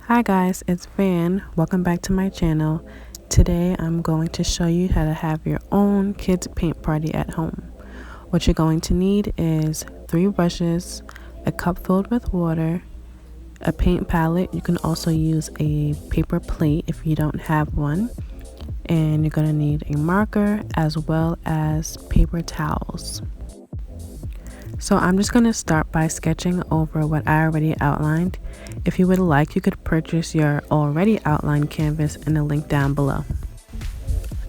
Hi guys, it's Van. Welcome back to my channel. Today I'm going to show you how to have your own kids paint party at home. What you're going to need is 3 brushes, a cup filled with water, a paint palette. You can also use a paper plate if you don't have one. And you're going to need a marker as well as paper towels. So I'm just going to start by sketching over what I already outlined. If you would like, you could purchase your already outlined canvas in the link down below.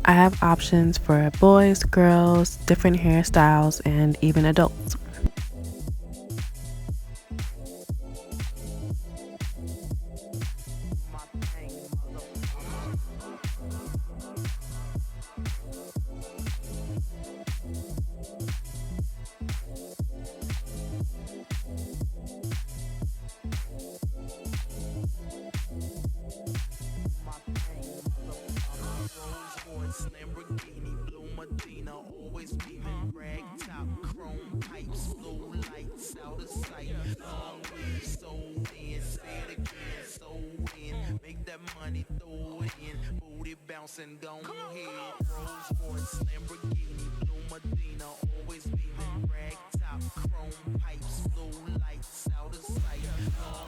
I have options for boys, girls, different hairstyles, and even adults.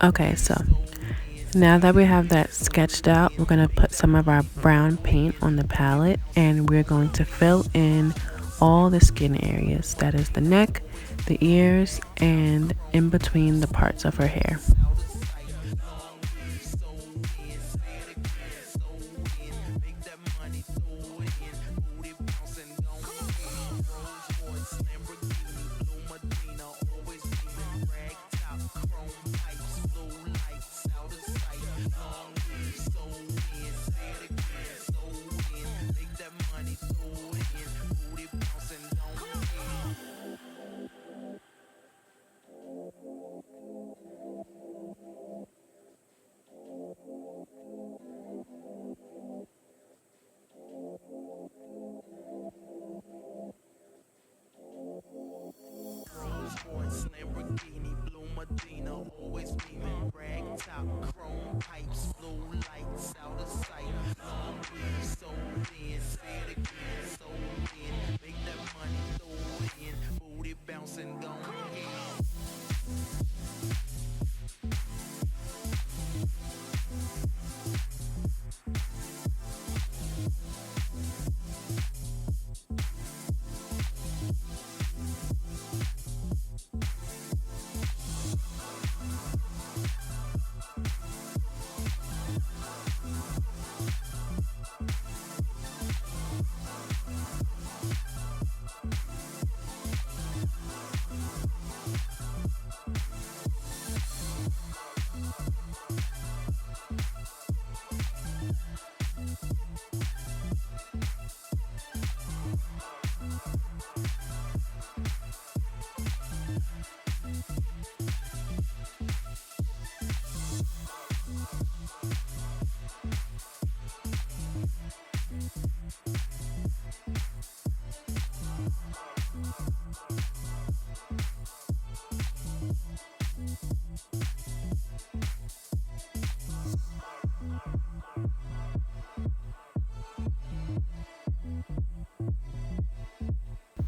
Okay, so now that we have that sketched out, we're going to put some of our brown paint on the palette and we're going to fill in all the skin areas. That is the neck, the ears, and in between the parts of her hair.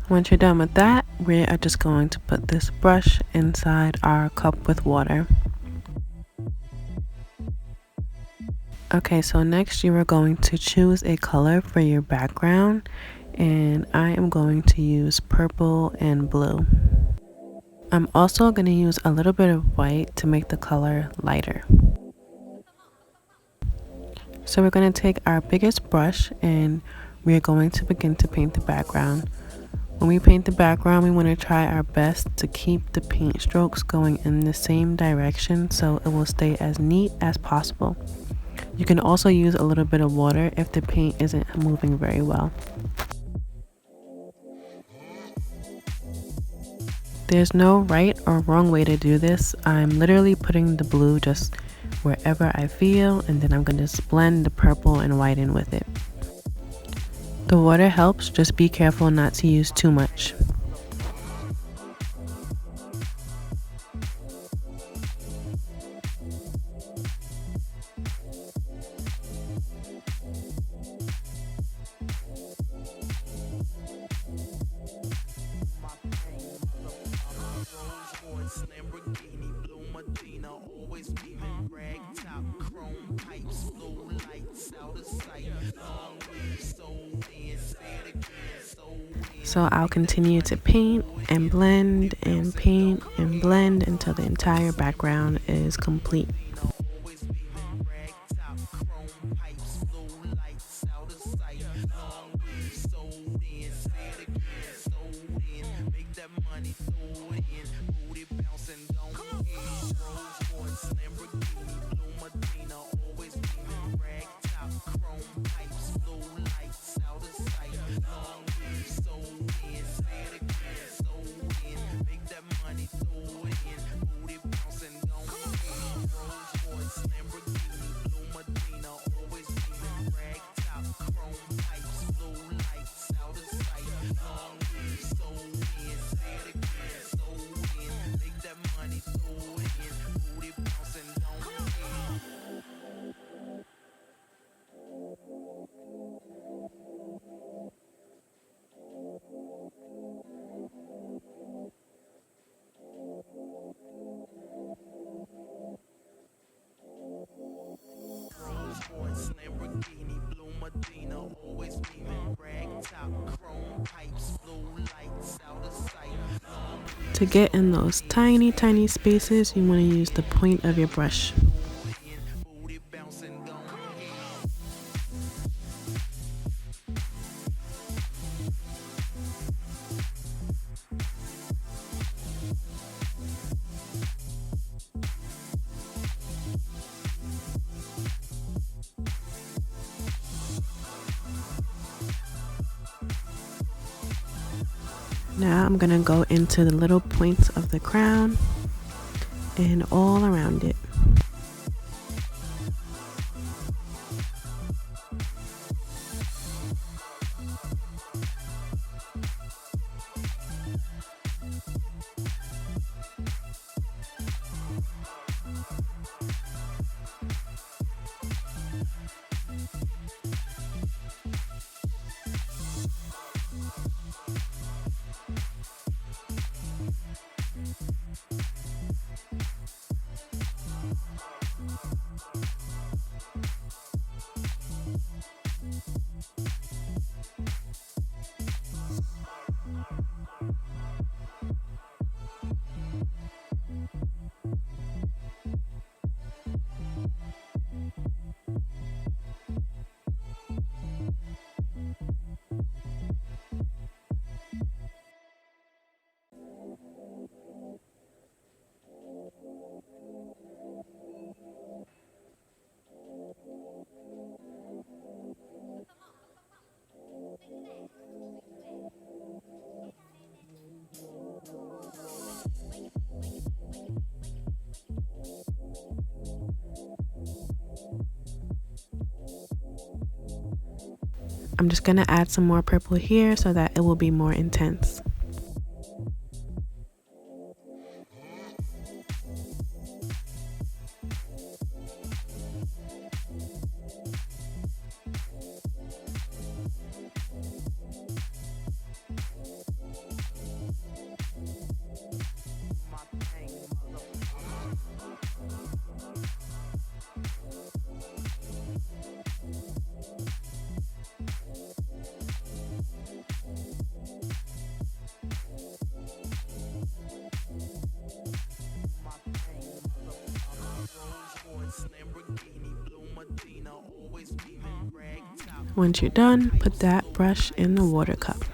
Once you're done with that, we are just going to put this brush inside our cup with water. Okay, so next you are going to choose a color for your background, and I am going to use purple and blue. I'm also going to use a little bit of white to make the color lighter. So we're going to take our biggest brush and we are going to begin to paint the background. When we paint the background, we want to try our best to keep the paint strokes going in the same direction so it will stay as neat as possible. You can also use a little bit of water if the paint isn't moving very well. There's no right or wrong way to do this. I'm literally putting the blue just wherever I feel, and then I'm going to just blend the purple and white in with it. The water helps, just be careful not to use too much. So I'll continue to paint and blend and paint and blend until the entire background is complete. To get in those tiny spaces, you want to use the point of your brush. Now I'm gonna go into the little points of the crown and all around it. I'm just gonna add some more purple here so that it will be more intense. Once you're done, put that brush in the water cup.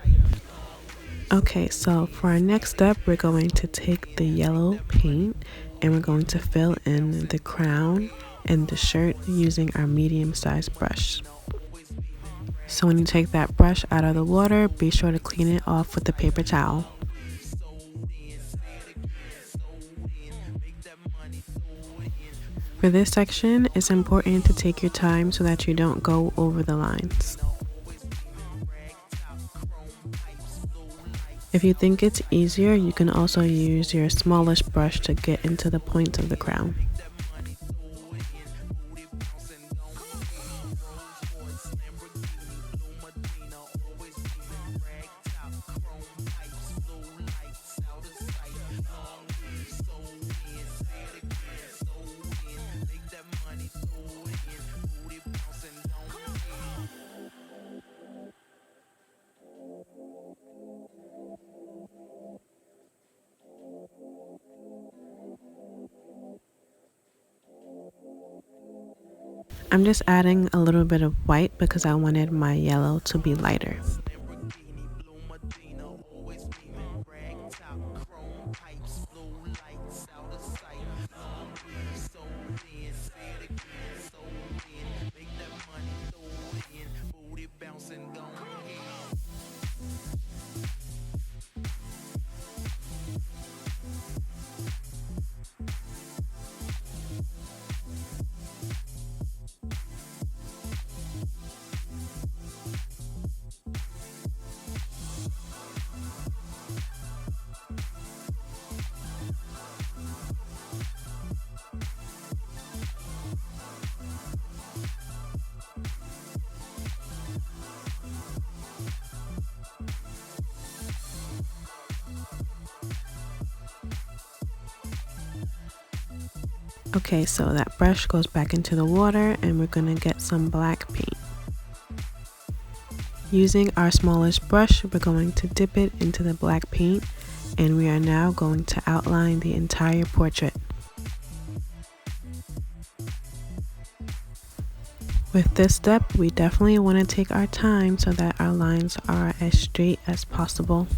Okay, so for our next step, we're going to take the yellow paint and we're going to fill in the crown and the shirt using our medium-sized brush. So when you take that brush out of the water, be sure to clean it off with a paper towel. For this section, it's important to take your time so that you don't go over the lines. If you think it's easier, you can also use your smallest brush to get into the points of the crown. I'm just adding a little bit of white because I wanted my yellow to be lighter. Okay, so that brush goes back into the water and we're gonna get some black paint. Using our smallest brush, we're going to dip it into the black paint and we are now going to outline the entire portrait. With this step, we definitely want to take our time so that our lines are as straight as possible.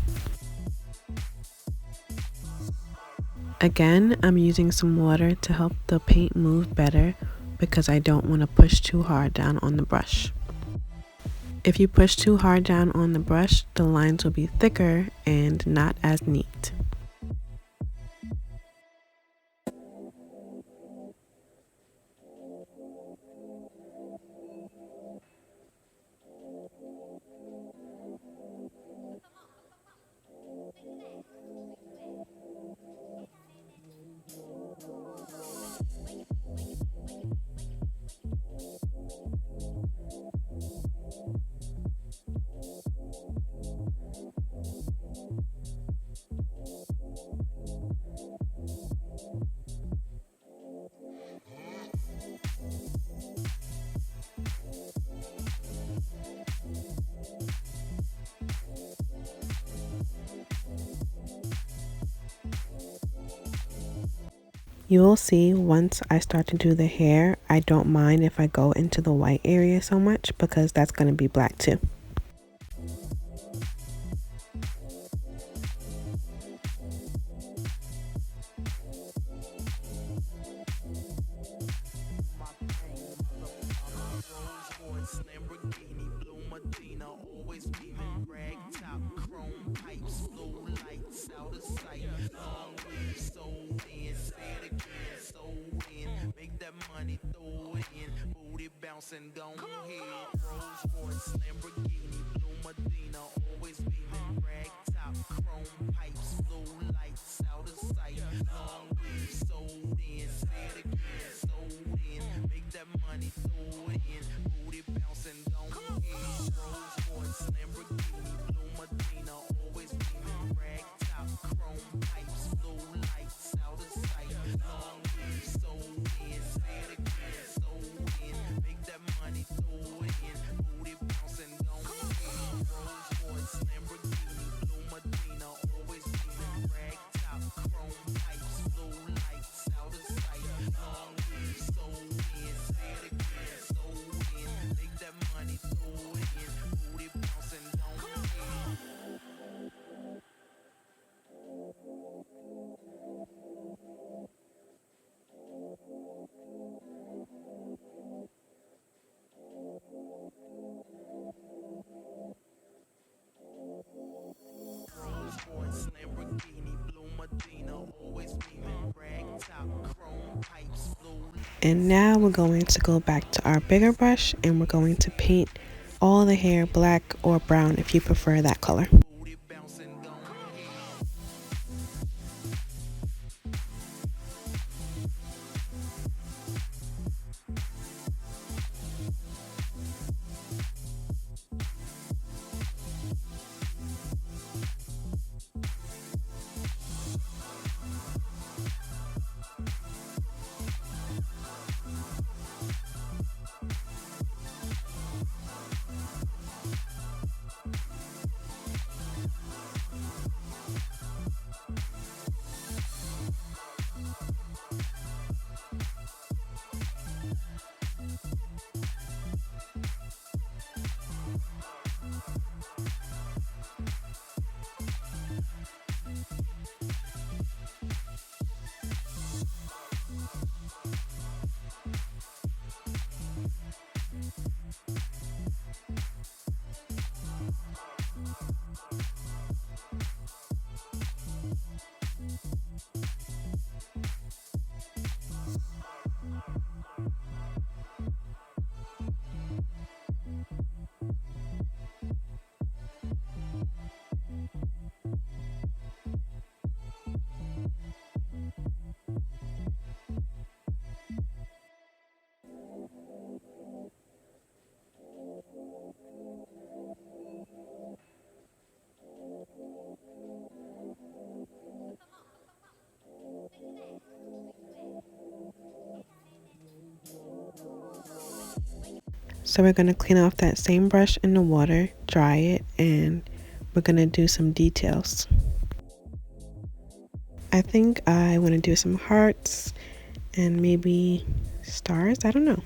Again, I'm using some water to help the paint move better because I don't want to push too hard down on the brush. If you push too hard down on the brush, the lines will be thicker and not as neat. You will see once I start to do the hair, I don't mind if I go into the white area so much because that's going to be black too. And go ahead, Rolls Royce, Lamborghini, Blue Medina, always beaming, rag top, chrome pipes, blue lights, out of sight, long weave, sold in, say it again, sold in, make that money, throw it in, booty bouncing, go ahead, Rolls Royce, Lamborghini, Blue Medina, always beaming, rag top, chrome pipes, blue lights, out of sight, long weave, sold in, say it again, sold in, make that money, throw it in, booty bouncing, go ahead, Rolls Royce, Lamborghini, Blue Medina, always beaming, rag top, chrome pipes, blue lights, out of sight, long weave, sold in, say it again, sold in, make that money, throw it in, booty bouncing, go ahead. Rolls Royce, Lamborghini, Blue Medina, always beaming, rag top, chrome pipes, blue. And now we're going to go back to our bigger brush and we're going to paint all the hair black or brown if you prefer that color. Booty bouncing, go ahead. So we're going to clean off that same brush in the water, dry it, and we're going to do some details. I think I want to do some hearts and maybe stars. I don't know.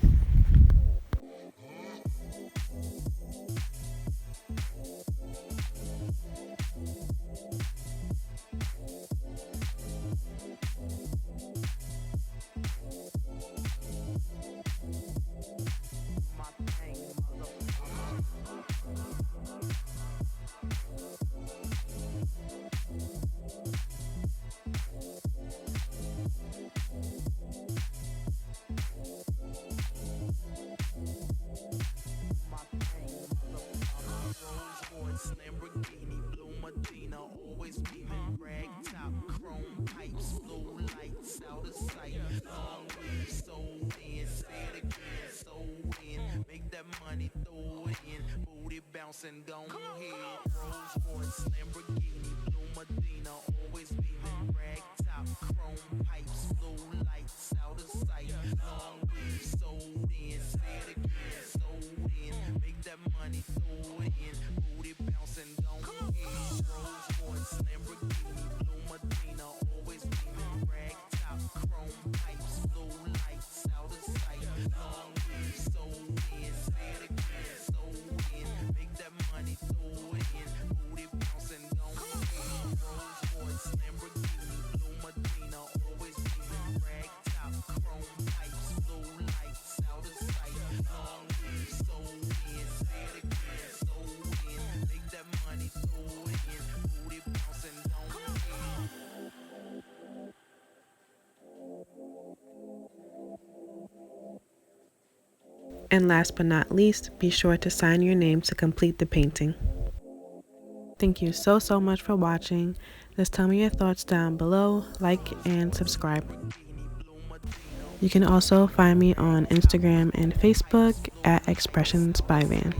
Lamborghini, blue Medina, always beaming, rag top, chrome pipes, blue lights out of sight. Long weave, sold in, say it again, sold in. Make that money, throw it in, booty bouncing, gon' hit. Rolls Royce, Lamborghini, blue Medina, always beaming, rag top, chrome pipes, blue lights out of sight. Long weave, sold in, say it again, sold in. Make that money, throw it in, booty bouncing, gon' hit. Rolls Royce, Lamborghini, blue Medina, always beaming, rag top, chrome pipes, blue lights out of sight. Long weave, sold in, say it again, sold in. Make that money, throw it in, booty bouncing, gon' hit. Rolls Royce, Lamborghini, blue Medina, always beaming, rag top, chrome pipes, blue lights out of sight. Long weave, sold in, say it again, sold in. Make that money, throw it in, booty bouncing, gon' hit. And last but not least, be sure to sign your name to complete the painting. Thank you so much for watching. Just tell me your thoughts down below, like and subscribe. You can also find me on Instagram and Facebook at Expressions by Van.